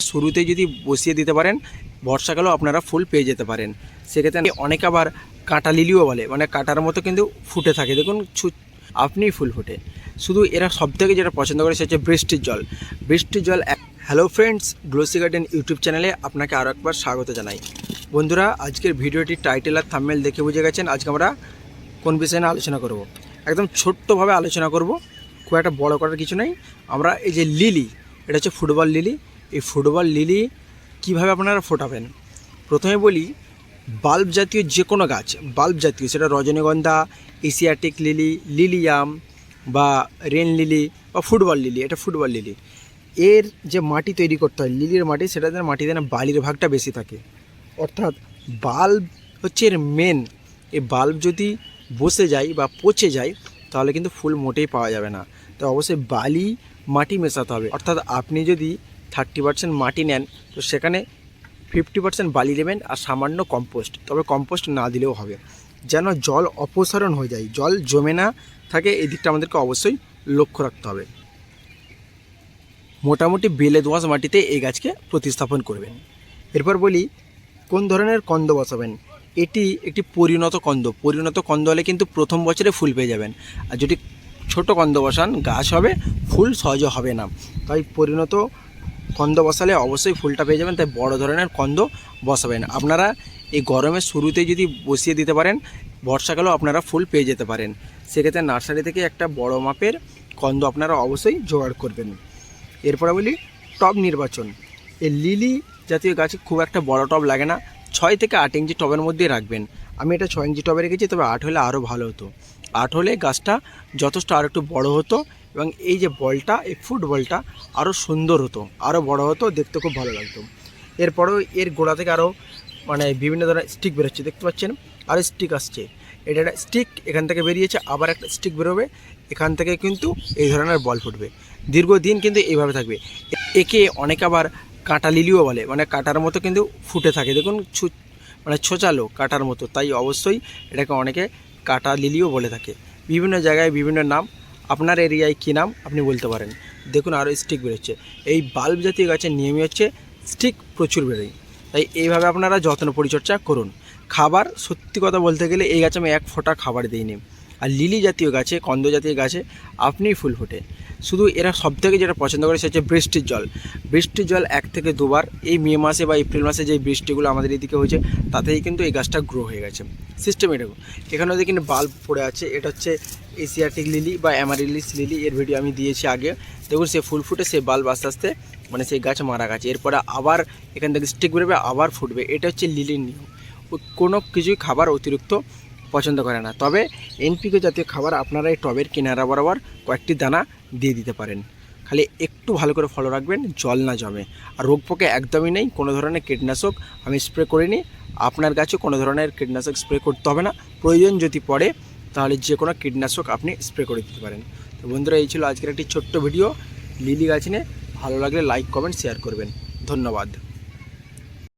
শুরুতেই যদি বসিয়ে দিতে পারেন বর্ষাকালেও আপনারা ফুল পেয়ে যেতে পারেন। সেক্ষেত্রে অনেকে আবার কাঁটা লিলিও বলে, মানে কাঁটার মতো কিন্তু ফুটে থাকে, দেখুন আপনিই ফুল ফোটে। শুধু এরা সবথেকে যেটা পছন্দ করে সেটা হচ্ছে বৃষ্টির জল। বৃষ্টির জল। Hello friends, glossy garden YouTube চ্যানেলে আপনাকে আরও একবার স্বাগত জানাই। বন্ধুরা, আজকের ভিডিওটির টাইটেল আর থাম্বনেল দেখে বুঝে গেছেন আজকে আমরা কোন বিষয় নিয়ে আলোচনা করব। একদম ছোট্টভাবে আলোচনা করব, খুব একটা বড় করার কিছু নেই। আমরা এই যে লিলি, এটা হচ্ছে ফুটবল লিলি। এই ফুটবল লিলি কীভাবে আপনারা ফোটাবেন, প্রথমে বলি বাল্ব জাতীয় যে কোনো গাছ, বাল্ব জাতীয়, সেটা রজনীগন্ধা, এশিয়াটিক লিলি, লিলিয়াম বা রেন লিলি বা ফুটবল লিলি, এটা ফুটবল লিলি। এর যে মাটি তৈরি করতে হয় লিলির মাটি, সেটা যেন মাটিতে না বালির ভাগটা বেশি থাকে, অর্থাৎ বাল্ব হচ্ছে এর মেন। এই বাল্ব যদি বসে যায় বা পচে যায় তাহলে কিন্তু ফুল মোটেই পাওয়া যাবে না। তো অবশ্যই বালি মাটি মেশাতে হবে, অর্থাৎ আপনি যদি 30% মাটি নেন তো সেখানে 50% বালি দেবেন আর সামান্য কম্পোস্ট, তবে কম্পোস্ট না দিলেও হবে, যেন জল অপসারণ হয়ে যায়, জল জমে না থাকে। এই দিকটা আমাদেরকে অবশ্যই লক্ষ্য রাখতে হবে। মোটামুটি বেলে দোআঁশ মাটিতে এই গাছকে প্রতিস্থাপন করবেন। এরপর বলি কোন ধরনের কন্দ বসাবেন। এটি একটি পরিণত কন্দ। পরিণত কন্দ হলে কিন্তু প্রথম বছরে ফুল পেয়ে যাবেন, আর যদি ছোট কন্দ বসান গাছ হবে, ফুল সহজে হবে না। তাই পরিণত কন্দ বসালে অবশ্যই ফুলটা পেয়ে যাবেন, তাই বড় ধরনের কন্দ বসাবেন। আপনারা এই গরমের শুরুতে যদি বসিয়ে দিতে পারেন বর্ষাকালেও আপনারা ফুল পেয়ে যেতে পারেন। সেক্ষেত্রে নার্সারি থেকে একটা বড় মাপের কন্দ আপনারা অবশ্যই জোগাড় করবেন। এরপরে বলি টব নির্বাচন। এই লিলি জাতীয় গাছে খুব একটা বড় টব লাগে না, 6 থেকে 8 ইঞ্চি টবের মধ্যেই রাখবেন। আমি এটা 6 ইঞ্চি টবে রেখেছি, তবে 8 হলে আরও ভালো হতো। 8 হলে গাছটা যথেষ্ট আর একটু বড় হতো এবং এই যে বলটা, এই ফুটবলটা আরও সুন্দর হতো, আরও বড় হতো, দেখতে খুব ভালো লাগতো। এরপরেও এর গোড়া থেকে আরও মানে বিভিন্ন ধরনের স্টিক বেরোচ্ছে, দেখতে পাচ্ছেন, আরও স্টিক আসছে। এটা একটা স্টিক এখান থেকে বেরিয়েছে, আবার একটা স্টিক বেরোবে, এখান থেকে কিন্তু এই ধরনের বল ফুটবে। দীর্ঘদিন কিন্তু এইভাবে থাকবে। একে অনেকে আবার কাঁটা লিলিও বলে, মানে কাঁটার মতো কিন্তু ফুটে থাকে, দেখুন মানে ছোচালো কাঁটার মতো, তাই অবশ্যই এটাকে অনেকে কাঁটা লিলিও বলে থাকে। বিভিন্ন জায়গায় বিভিন্ন নাম, আপনার এরিয়ায় কী নাম আপনি বলতে পারেন। দেখুন আরও স্টিক বেরোচ্ছে। এই বাল্ব জাতীয় গাছের নিয়মই হচ্ছে স্টিক প্রচুর বেরোয়, তাই এইভাবে আপনারা যত্ন পরিচর্যা করুন। খাবার, সত্যি কথা বলতে গেলে এই গাছে আমি এক ফোঁটা খাবার দিইনি। আর লিলি জাতীয় গাছে, কন্দ জাতীয় গাছে আপনিই ফুল ফোটে। শুধু এরা সবথেকে যেটা পছন্দ করে সেটা হচ্ছে বৃষ্টির জল। বৃষ্টির জল 1 থেকে 2 বার, এই মে মাসে বা এপ্রিল মাসে যে বৃষ্টিগুলো আমাদের এদিকে হয়েছে তাতেই কিন্তু এই গাছটা গ্রো হয়ে গেছে। সিস্টেম এটাও। এখানেও দেখি বাল্ব পড়ে আছে, এটা হচ্ছে এশিয়াটিক লিলি বা অ্যামারিলিস লিলি, এর ভিডিও আমি দিয়েছি আগে। দেখুন সে ফুল ফুটে, সে বাল্ব আস্তে আস্তে মানে সেই গাছ মারা গেছে, এরপরে আবার এখান থেকে স্টিক বেরোবে, আবার ফুটবে। এটা হচ্ছে লিলির নিয়ম। কোনো কিছুই খাবার অতিরিক্ত পছন্দ করে না, তবে এনপিকে জাতীয় খাবার আপনারা এই টবের কিনারা বরাবর কয়েকটি দানা দিয়ে দিতে পারেন। খালি একটু ভালো করে ফলো রাখবেন, জল না জমে। আর রোগ পোকা একদমই নেই, কোনো ধরনের কীটনাশক আমি স্প্রে করিনি। আপনার গাছে কোনো ধরনের কীটনাশক স্প্রে করতে হবে না, প্রয়োজন যদি পড়ে তাহলে যে কোনো কীটনাশক আপনি স্প্রে করে দিতে পারেন। তো বন্ধুরা, এই ছিল আজকের একটি ছোট্ট ভিডিও লিলি গাছ নিয়ে। ভালো লাগলে লাইক, কমেন্ট, শেয়ার করবেন। ধন্যবাদ।